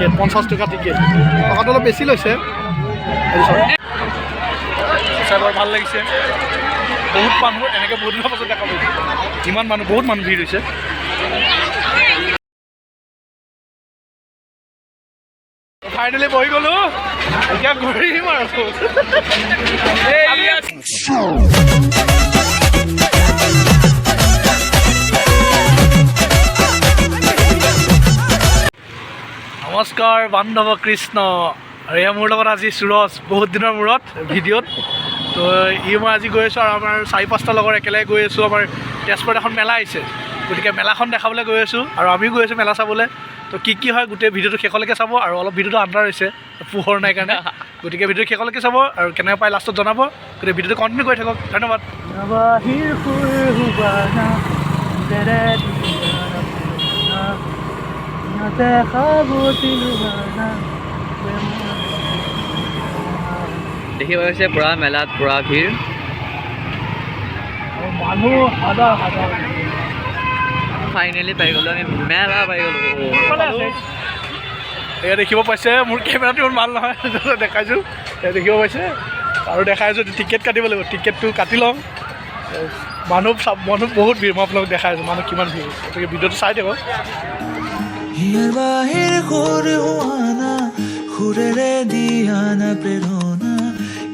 ticket 50 টকা ticket টকাটো অলপ বেছি লৈছে চাই বৰ ভাল লাগিছে বহুত মানুহ এনেকৈ বহুত দিনৰ পাছত দেখা পাইছোঁ ইমান মানুহ বহুত মানুহ ভিৰ হৈছে ফাইনেলি বহি গ'লো এতিয়া ঘূৰিম আৰু নমস্কাৰ বান্ধৱ কৃষ্ণ আৰু এয়া মোৰ লগত আজি সুৰজ বহুত দিনৰ মূৰত ভিডিঅ'ত তো মই আজি গৈ আছোঁ আৰু আমাৰ 4-5টা লগৰ একেলগে গৈ আছোঁ আমাৰ তেজপুৰত এখন মেলা আহিছে গতিকে মেলাখন দেখাবলৈ গৈ আছোঁ আৰু আমিও গৈ আছোঁ মেলা চাবলৈ তো কি হয় গোটেই ভিডিঅ'টো শেষলৈকে চাব আৰু অলপ ভিডিঅ'টো আন্ধাৰ হৈছে পোহৰ নাই কাৰণে গতিকে ভিডিঅ'টো শেষলৈকে চাব আৰু কেনেকৈ পাই লাষ্টত জনাব গতিকে ভিডিঅ'টো কণ্টিনিউ কৰি থাকক ধন্যবাদ দেখি পাইছে পুৰা মেলাত পুৰা ভিৰ মানুহ হাজাৰ হাজাৰ ফাইনেলি পাই গ'লো আমি মেলা পাই গ'লো এয়া দেখিব পাইছে মোৰ কেমেৰাটো ইমান ভাল নহয় দেখাইছোঁ এয়া দেখিব পাইছে আৰু দেখাইছোঁ টিকেট কাটিব লাগিব টিকেটটো কাটি লওঁ মানুহ বহুত ভিৰ মই আপোনালোকক দেখাইছোঁ মানুহ কিমান ভিৰ গতিকে ভিডিঅ'টো চাই থাকক হিয়াৰ বাহিৰ সুৰ হোৱানা সুৰেৰে দিয়ানা প্ৰেৰণা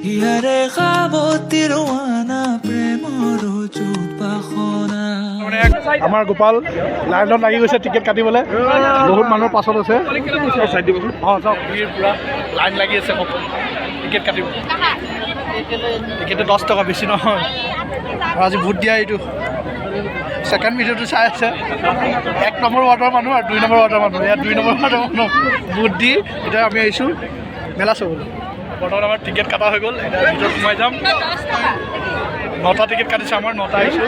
হিয়াৰে সাৱতী ৰোৱানা প্ৰেমৰ চুপাখনা আমাৰ গোপাল লাইনত লাগি গৈছে টিকেট কাটিবলৈ বহুত মানুহৰ পাছত আছে অঁ চাওক ভিৰ পূৰা লাইন লাগি আছে টিকেট কাটিব টিকেটটো 10 টকা বেছি নহয় আৰু আজি ভোট দিয়া এইটো ছেকেণ্ড ভিডিঅ'টো চাই আছে 1 নম্বৰ ৱাৰ্ডৰ মানুহ আৰু 2 নম্বৰ ৱাৰ্ডৰ মানুহ ইয়াত 2 নম্বৰ ৱাৰ্ডৰ মানুহ ভোট দি এতিয়া আমি আহিছোঁ মেলা চাবলৈ বৰ্তমান আমাৰ টিকেট কটা হৈ গ'ল এতিয়া ভিতৰত সোমাই যাম 9টা টিকেট কাটিছে আমাৰ 9টা আহিছোঁ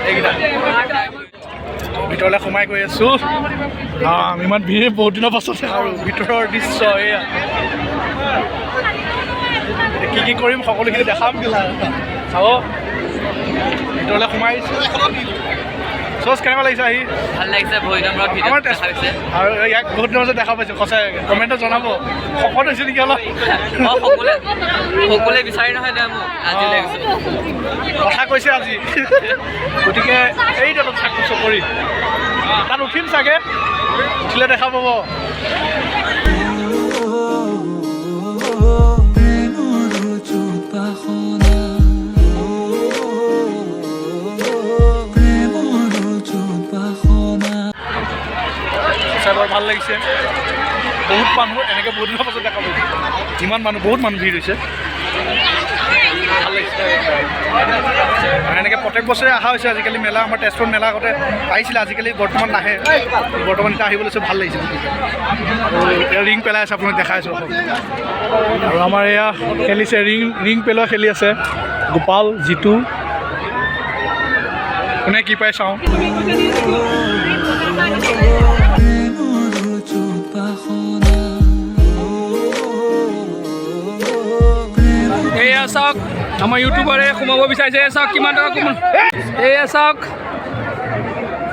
এইকেইটা ভিতৰলৈ সোমাই গৈ আছোঁ ইমান ভিৰ বহুত দিনৰ পাছতে আৰু ভিতৰৰ দৃশ্য এয়া কি কৰিম সকলোখিনি দেখাম চাব ভিতৰলৈ সোমাই আহিছোঁ চচ কেনেকুৱা লাগিছে আহি ভাল লাগিছে বহুত দিনৰ আমাৰ আৰু ইয়াক বহুত দিনৰ পাছত দেখা পাইছোঁ সঁচাই কমেণ্টত জনাব শকত হৈছে নেকি অলপ সকলোৱে বিচাৰি নহয় দে মোক আজি লাগিছে কথা কৈছে আজি গতিকে এইটো থাকো চকৰি তাত উঠিম চাগে উঠিলে দেখা পাব চাই বৰ ভাল লাগিছে বহুত মানুহ এনেকৈ বহুত দিনৰ পাছত দেখা পাইছোঁ ইমান মানুহ বহুত মানুহ ভিৰ হৈছে ভাল লাগিছে এনেকৈ প্ৰত্যেক বছৰে অহা হৈছে আজিকালি মেলা আমাৰ তেজপুৰ মেলা আগতে আহিছিলে আজিকালি বৰ্তমান নাহে বৰ্তমান এতিয়া আহিব লৈছে ভাল লাগিছে আৰু ৰিং পেলাই আছে আপোনাক দেখাইছোঁ আৰু আমাৰ এয়া খেলিছে ৰিং পেলোৱা খেলি আছে গোপাল জিতু কোনে কি পাই চাওঁ এয়া চাওক আমাৰ ইউটিউবাৰে সোমাব বিচাৰিছে চাওক কিমান টকা কম এয়া চাওক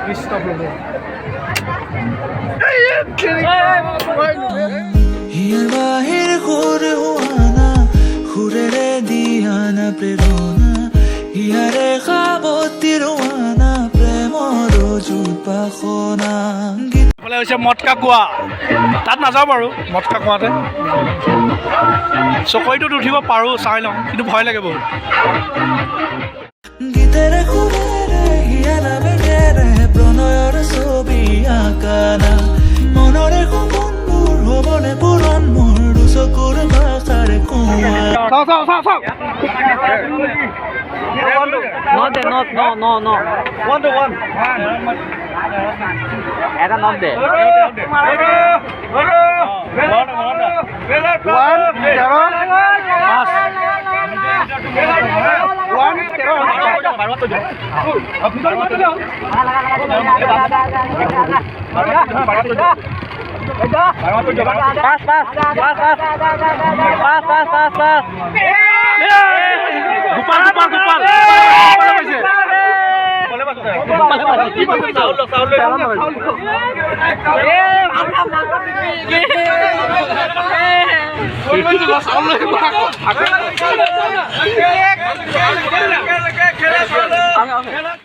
কৃষ্ণ প্ৰভু হিয়াৰ বাহিৰ সুৰ হোৱানা সুৰেৰে দিয়ানা প্ৰেৰণা হিয়াৰে সাৱতী ৰোৱানা প্ৰেমৰ চুপাখনা হৈছে মটকা কোৱা তাত নাযাওঁ বাৰু মটকা কোৱাতে চকৰিটোত উঠিব পাৰোঁ চাই লওঁ কিন্তু ভয় লাগে বহুত গীতেৰে সুৰেৰে হিয়ানা বেগেৰে প্ৰণয়ৰ ছবি আঁকানা মনৰে সপোনবোৰ হ'বনে পূৰণ মোৰ দুচকুৰ ভাষাৰে কোৱা চাওঁ এটা নক দে গোপাল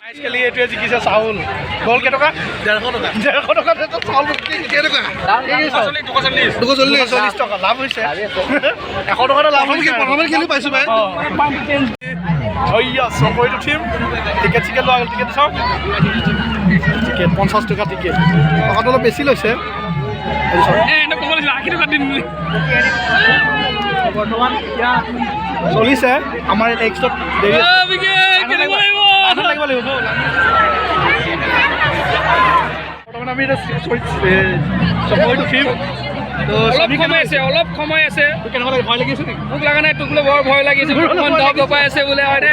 আজিকালি এইটোৱে জিকিছে চাউল গ'ল কেইটকা 150 টকা চাউল কেইটকা 240 টকা লাভ হৈছে 100 টকা লাভ হৈছে প্ৰথমে খেলি পাইছো ভাই হইয়া চকৰিত উঠিম টিকেট চিকেট লোৱা টিকেট চাওক টিকেট 50 টকা টিকেট টকাটো অলপ বেছি লৈছে বৰ্তমান এতিয়া চলিছে আমাৰ নেক্সটত দেৰি বৰ্তমান আমি চকৰিত উঠিম অলপ সময় আছে কেনেকুৱা লাগে ভয় লাগিছে নেকি মোক লগা নাই তোক বৰ ভয় লাগিছে দবাই আছে বোলে হয়নে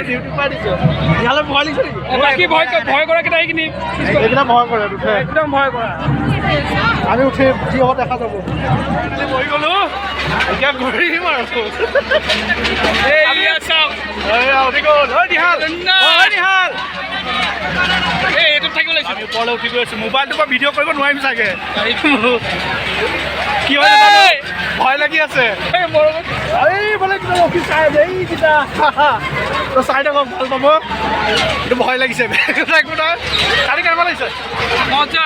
ইয়ালৈ ভয় লাগিছে নেকি বাকী ভয় কৰা কেইটা এইখিনি এইকেইটা ভয় কৰে একদম ভয় কৰা আমি উঠি যি হ'ব দেখা যাব বহি গ'লো এতিয়া ঘূৰিম আৰু এইটো থাকিব লাগিছে আমি ওপৰলৈ উঠি গৈ আছো মোবাইলটোৰ পৰা ভিডিঅ' কৰিব নোৱাৰিম চাগে কি হয় ভয় লাগি আছে এইফালে কিবা অফিচ চাই এইকেইটা চাই থাকক ভাল পাব এইটো ভয় লাগিছে কালি কেনেকুৱা লাগিছে মজা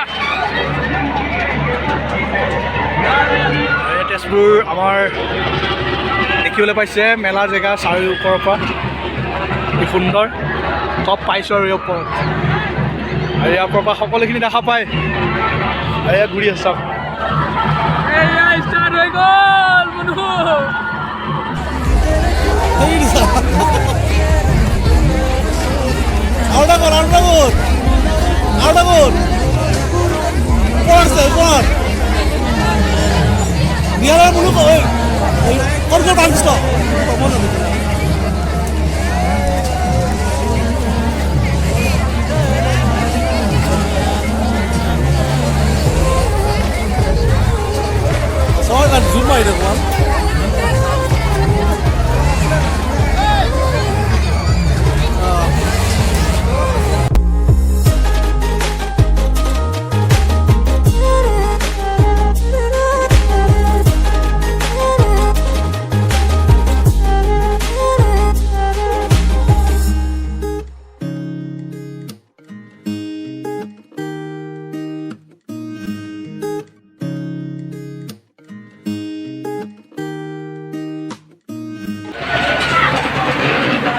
তেজপুৰ আমাৰ দেখিবলৈ পাইছে মেলাৰ জেগা চাৰিও ওপৰৰ পৰা কি সুন্দৰ চব পাইছোঁ আৰু ইয়াৰ ওপৰত আৰু ইয়াৰ ওপৰৰ পৰা সকলোখিনি দেখা পায় এয়া ঘূৰি আছে চব ষ্টাৰ্ট হৈ গ'ল বন্ধু বিহাৰেৰ মুলুক কৰ্কট বাংলাদেশ সবাই কাজ জুম মাৰি দেখুন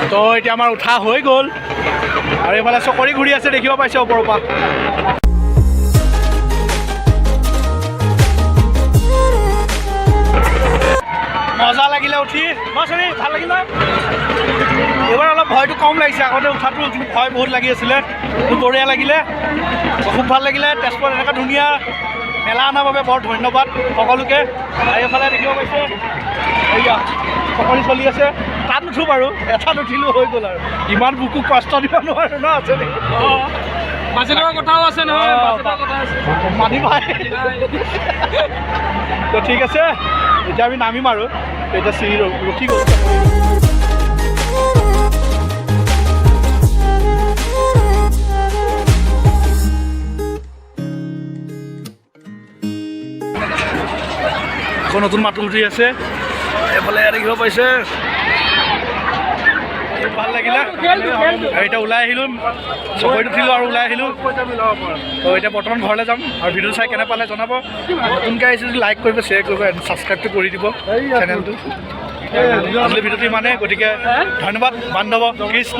তো এতিয়া আমাৰ উঠা হৈ গ'ল আৰু এইফালে চকৰি ঘূৰি আছে দেখিব পাইছে ওপৰৰ পৰা মজা লাগিলে উঠি ভাল লাগিল এইবাৰ অলপ ভয়টো কম লাগিছে আগতে উঠাটো ভয় বহুত লাগি আছিলে বঢ়িয়া লাগিলে খুব ভাল লাগিলে তেজপুৰত এনেকুৱা ধুনীয়া মেলা অনাৰ বাবে বৰ ধন্যবাদ সকলোকে আৰু এইফালে দেখিব পাইছে এয়া চকৰি চলি আছে তাত নুঠো বাৰু এঠাত উঠিলোঁ হৈ গ'ল আৰু ইমান বুকু কষ্ট দিব নোৱাৰো ন আছে নেকি বাজেটৰ কথাও আছে নহয় মানি ভাই তো ঠিক আছে এতিয়া আমি নামিম আৰু এতিয়া চিৰি ৰখি গ'ল আকৌ নতুন মাতো উঠি আছে এইফালে দেখিব পাইছে ভাল লাগিলে আৰু এতিয়া ওলাই আহিলোঁ চকৰিত উঠিলোঁ আৰু ওলাই আহিলোঁ তো এতিয়া বৰ্তমান ঘৰলৈ যাম আৰু ভিডিঅ' চাই কেনে পালে জনাব নতুনকৈ আহিছোঁ যদি লাইক কৰিব শ্বেয়াৰ কৰিব ছাবস্ক্ৰাইবটো কৰি দিব চেনেলটো আজিলৈ ভিডিঅ'টো ইমানেই গতিকে ধন্যবাদ বান্ধৱ কৃষ্ণ